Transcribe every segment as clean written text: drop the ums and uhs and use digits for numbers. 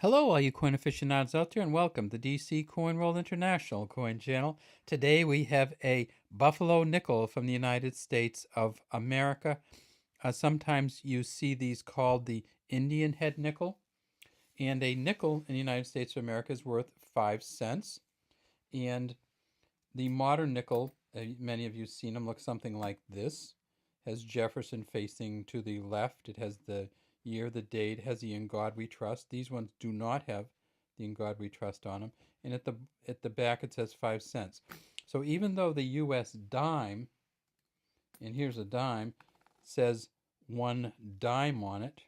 Hello, all you coin aficionados out there, and welcome to DC Coin World International Coin Channel. Today we have a Buffalo nickel from the United States of America. Sometimes you see these called the Indian head nickel, and a nickel in the United States of America is worth 5 cents. And the modern nickel, many of you have seen them, looks something like this. Has Jefferson facing to the left. It has the year, the date, has the In God We Trust. These ones do not have the In God We Trust on them. And at the back it says 5 cents. So even though the US dime, and here's a dime, says 1 dime on it,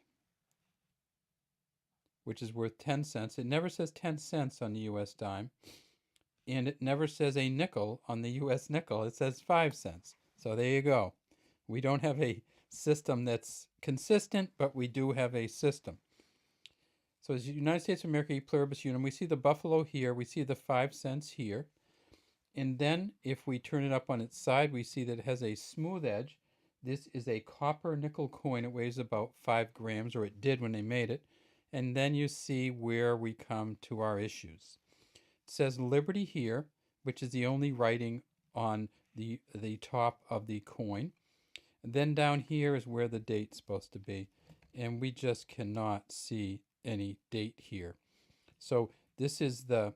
which is worth 10 cents, it never says 10 cents on the US dime. And it never says a nickel on the US nickel. It says 5 cents. So there you go. We don't have a system that's consistent, but we do have a system. So as United States of America, E pluribus unum, we see the buffalo here, we see the 5 cents here. And then if we turn it up on its side, we see that it has a smooth edge. This is a copper nickel coin. It weighs about 5 grams, or it did when they made it. And then you see where we come to our issues. It says Liberty here, which is the only writing on the top of the coin. And then down here is where the date's supposed to be. And we just cannot see any date here. So this is the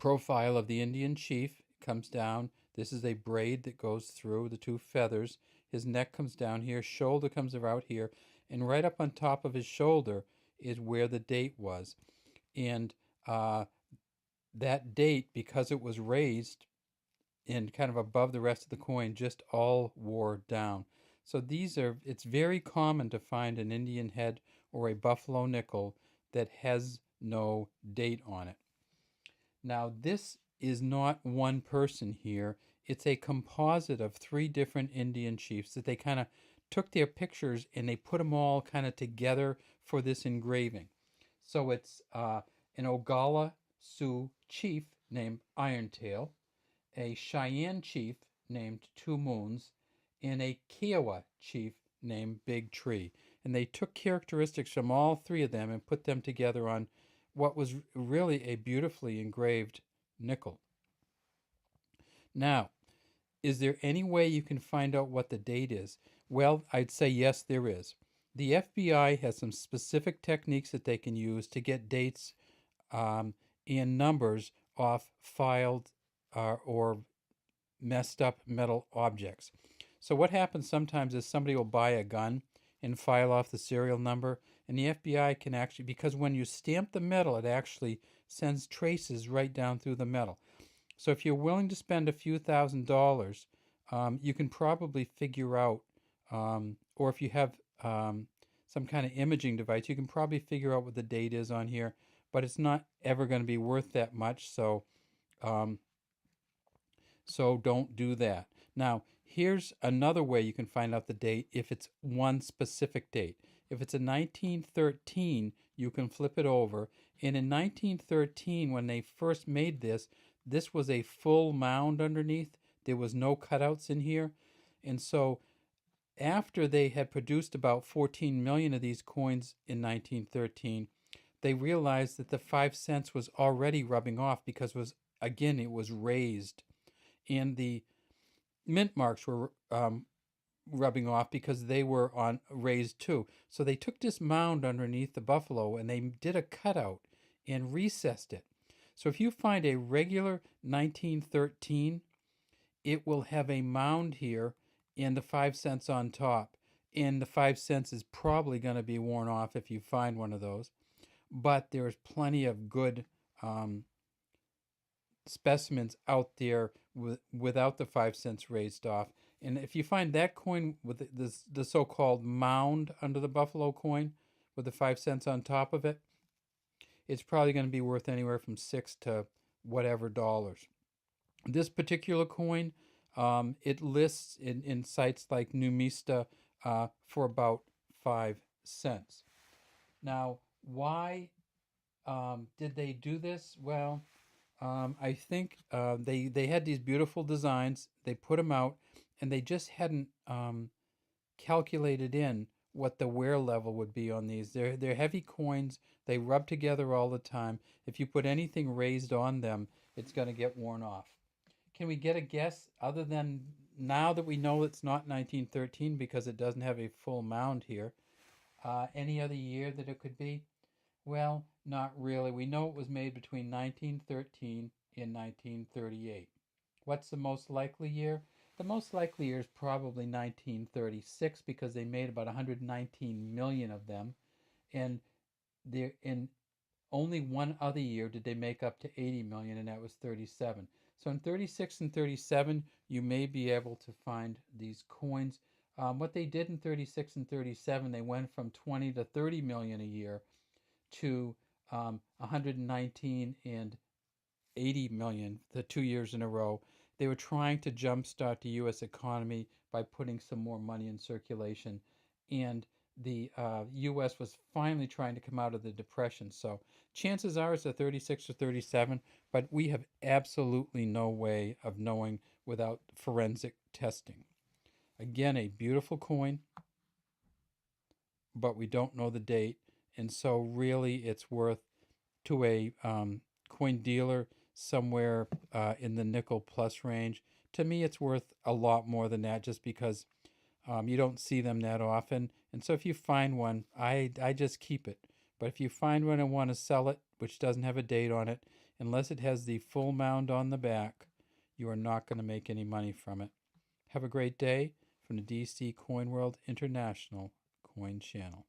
profile of the Indian chief. It comes down. This is a braid that goes through the 2 feathers. His neck comes down here. Shoulder comes out here. And right up on top of his shoulder is where the date was. And that date, because it was raised and kind of above the rest of the coin, just all wore down. So it's very common to find an Indian head or a buffalo nickel that has no date on it. Now, this is not one person here. It's a composite of 3 different Indian chiefs that they kind of took their pictures and they put them all kind of together for this engraving. So it's an Oglala Sioux chief named Irontail, a Cheyenne chief named Two Moons, and a Kiowa chief named Big Tree. And they took characteristics from all 3 of them and put them together on what was really a beautifully engraved nickel. Now, is there any way you can find out what the date is? Well, I'd say yes, there is. The FBI has some specific techniques that they can use to get dates and numbers off filed or messed up metal objects. So what happens sometimes is somebody will buy a gun and file off the serial number, and the FBI can actually, because when you stamp the metal, it actually sends traces right down through the metal. So if you're willing to spend a few $1,000s, you can probably figure out, or if you have some kind of imaging device, you can probably figure out what the date is on here, but it's not ever going to be worth that much, so don't do that. Now, here's another way you can find out the date if it's one specific date. If it's a 1913, you can flip it over. And in 1913, when they first made this was a full mound underneath. There was no cutouts in here. And so after they had produced about 14 million of these coins in 1913, they realized that the 5 cents was already rubbing off because it was raised. And the mint marks were rubbing off because they were on raised too. So they took this mound underneath the buffalo and they did a cutout and recessed it. So if you find a regular 1913, it will have a mound here and the 5 cents on top. And the 5 cents is probably going to be worn off if you find one of those. But there's plenty of good specimens out there without the 5 cents raised off. And if you find that coin with the so-called mound under the buffalo coin with the 5 cents on top of it, it's probably going to be worth anywhere from $6 to whatever dollars. This particular coin, it lists in sites like Numista for about 5 cents. Now, why did they do this? Well, I think they had these beautiful designs. They put them out, and they just hadn't calculated in what the wear level would be on these. They're heavy coins. They rub together all the time. If you put anything raised on them, it's going to get worn off. Can we get a guess other than now that we know it's not 1913 because it doesn't have a full mound here? Any other year that it could be? Well, not really. We know it was made between 1913 and 1938. What's the most likely year? The most likely year is probably 1936 because they made about 119 million of them, and they're in only one other year did they make up to 80 million, and that was 37. So in 36 and 37, you may be able to find these coins. What they did in 36 and 37, they went from 20 to 30 million a year to 119 and 80 million the 2 years in a row. They were trying to jumpstart the U.S. economy by putting some more money in circulation, and the U.S. was finally trying to come out of the Depression. So chances are it's a 36 or 37, but we have absolutely no way of knowing without forensic testing. Again, a beautiful coin, but we don't know the date, and so really it's worth to a coin dealer somewhere in the nickel plus range. To me, it's worth a lot more than that just because you don't see them that often. And so if you find one, I just keep it. But if you find one and want to sell it, which doesn't have a date on it, unless it has the full mound on the back, you are not going to make any money from it. Have a great day from the DC Coin World International Coin Channel.